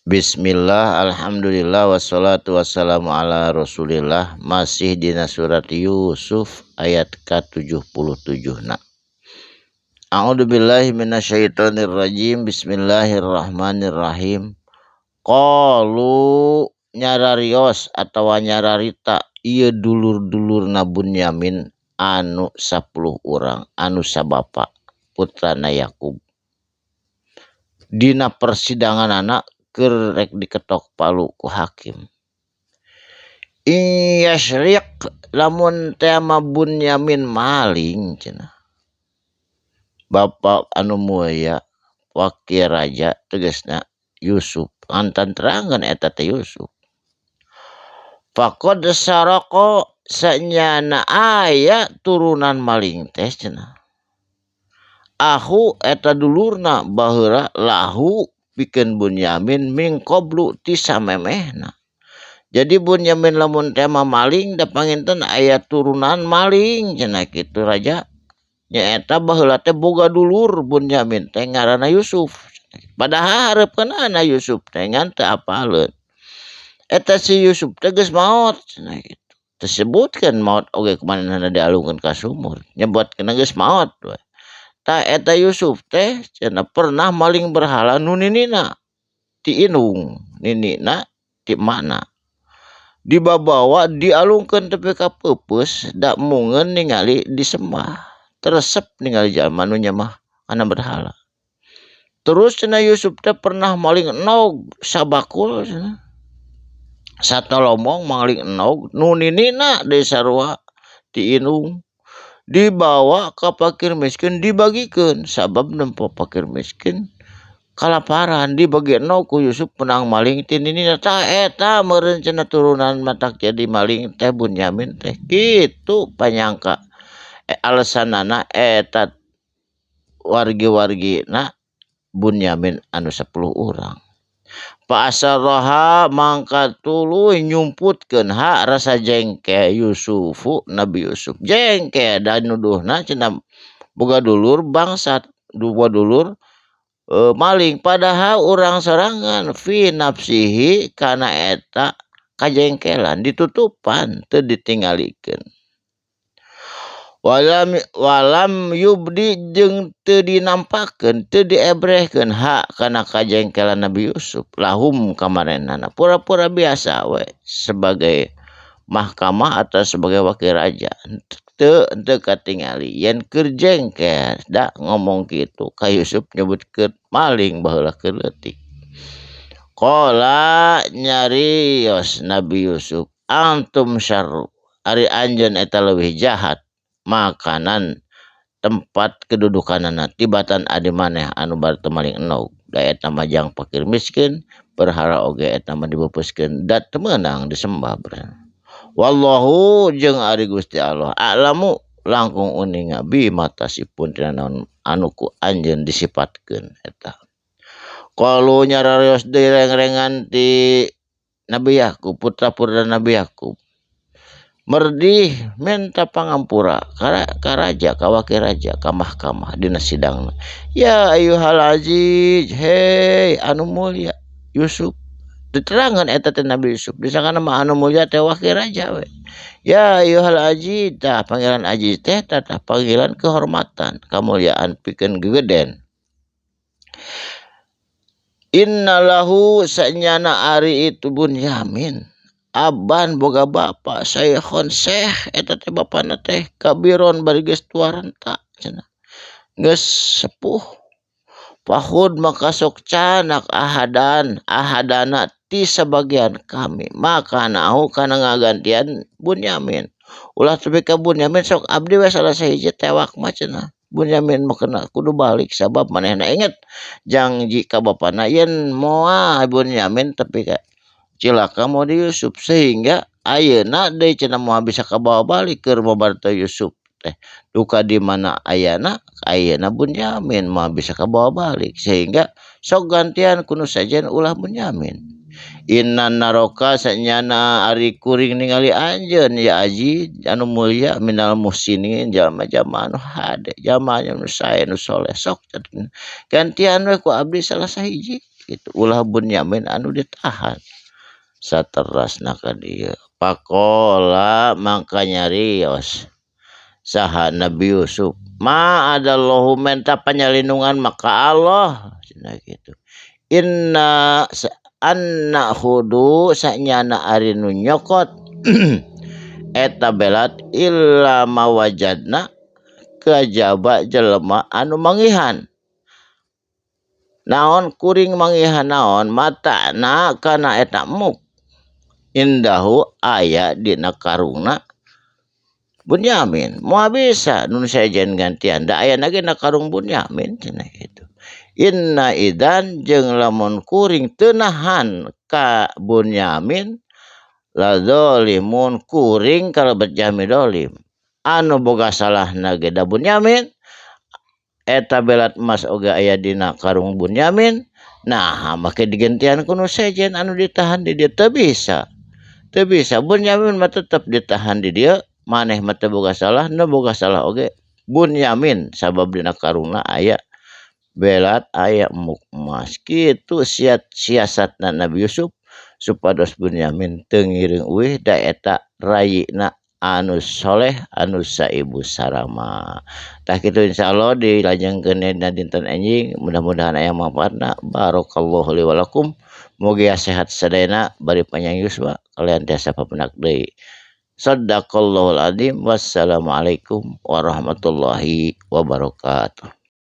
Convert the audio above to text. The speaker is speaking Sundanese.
Bismillah, alhamdulillah, wassalatu wassalamu ala rasulillah. Masih dina surat Yusuf ayat ke-77. A'udzubillahi minasyaitonirrajim. Bismillahirrahmanirrahim. Qalu nyararios atau nyararita ieu dulur-dulurna Bunyamin anu 10 urang anu sabapa putrana Yakub. Dina persidangan anak kerek diketok palu ku hakim. Iyasyriq lamun tema Bunyamin maling cenah. Bapak anu mulia wakil raja tegasna Yusuf antan terangan eta teh Yusuf. Faqad saraqo sanyana aya turunan maling teh cenah. Ahu eta dulurna baheula lahu pikeun Bunyamin min qablu ti samemehna. Jadi Bunyamin lamun tema maling da panginten aya turunan maling cenah kitu raja. Nyaeta baheula teh boga dulur Bunyamin teh ngaranna Yusuf. Padahal hareupeunana Yusuf teh ngan teu apaleun. Eta si Yusuf teh geus maot cenah kitu. Disebutkeun maot oge kumanehna dialungkeun ka sumur. Nyebutkeun geus maot we. Ta eta Yusuf teh cenah pernah maling berhala nu ninina ti indung, ninina ti emakna. Dibawa dialungkeun tepi ka peupeus da mungeun ningali disembah. Teresep ningali jalma nu nyembah kana berhala. Terus cenah Yusuf teh pernah maling enog sabakul cenah. Satolomong maling enog nu ninina deui sarua ti indung. Dibawa ke fakir miskin dibagikeun sabab nempo fakir miskin kalaparan dibagi enog ku Yusuf penang maling ti ninina tah eta meureun cenah turunan matak jadi maling teh Bunyamin teh kitu panyangka alesanana eta wargi-wargina Bunyamin anu 10 urang. Fa'asarraha mangka tuluy nyumputkeun rasa jengke Yusufu Nabi Yusuf. Jengke dan nuduhna cenah boga dulur bangsat, boga dulur maling padahal urang sorangan fi nafsihi kana eta kajengkelan ditutupan teu ditinggalikeun. Walam yubdi jeung teu dinampakeun teu diebrehkeun kana kajengkelan Nabi Yusuf lahum kamarenana pura-pura biasa we sebagai mahkamah atau sebagai wakil raja teu katingali yen keur jengkel da ngomong kitu ka Yusuf nyebutkeun maling baheula keur leutik. Qala nyarios Nabi Yusuf antum syarru ari anjeun eta leuwih jahat makanan tempat kedudukanana tibatan adi maneh anu bari teu maling enog da eta majang fakir miskin berhala oge eta mah dibeupuskeun da teu meunang disembah bener. Wallahu jeung ari Gusti Allah a'lamu langkung uninga bi matasipun tina naon anu ku anjeun disifatkeun eta. Qalu nyararios deui reng-rengan ti Nabi Yakub putra-putra Nabi Yakub. Merdih minta pangampura ka raja ka wakil raja ka mahkamah dina sidangna. Ya ayyuhal aziz, hei anu mulia Yusuf. Diterangan eta teh Nabi Yusuf disangana mah anu mulia teh wakil raja we. Ya ayyuhal aziz, tah panggilan aziz teh tah panggilan kehormatan, kamuliaan pikeun gegeden. Innalahu sanyana ari itu Bunyamin aban boga bapa saykhon syekh eta teh bapana teh kabiron bari geus tua renta cenah geus sepuh. Fahud maka sok canak ahadana ti sebagian kami maka nahu kana ngagantian Bunyamin ulah tepi ka Bunyamin sok abdi we salah sahiji tewak mah cenah. Bunyamin mah kena kudu balik sabab manehna inget janji ka bapana yen moal Bunyamin tepi ka cilaka mau di Yusuf sehingga ayeuna deui cenah moal bisa kabawa balik keur mobarta Yusuf teh duka di mana ayeuna Bunyamin moal bisa kabawa balik sehingga sok gantian kuno sajen ulah Bunyamin. Inna naroka sanyana ari kuring ningali anjeun ya aji anu mulia minal muhsinin jalma-jalma anu hade jalma anu sae nu soleh sok gantian we ku abdi salah sahiji gitu ulah Bunyamin anu ditahan saterasna ka dieu pakola mangka nyarios saha Nabi Yusuf ma adallahu menta panyalindungan maka Allah cenah gitu anna hudu sanyana ari nu nyokot eta belat illa mawajadna kajaba jelema anu mangihan naon kuring mangihan naon mata na kana eta muk indahu aya dina karungna Bunyamin moal bisa nun sajen gantian da aya lagi na karung Bunyamin cenah gitu inna idan jeung lamun kuring teu nahan ka Bunyamin la zalimun kuring kalebet jami dolim anu boga salahna ge da Bunyamin eta belat emas oga aya dina karung Bunyamin nah make digentian kuno sejen anu ditahan di dieu teu bisa Bunyamin mah tetep ditahan di dieu maneh mah teu boga salah nu boga salah oge Bunyamin sabab dina karungna aya belat aya emuk emas kitu siasatna Nabi Yusuf supados Bunyamin teu ngiring uih da eta rayina anu soleh anu saibu sarama tah kitu insyaallah dilajengkeun dina dinten enjing mudah-mudahan aya manfaatna barakallahu li wa lakum mugi sehat sadayana bari panjang yuswa kalian tiasa papenak deui sadaqallahul adzim wassalamualaikum warahmatullahi wabarakatuh.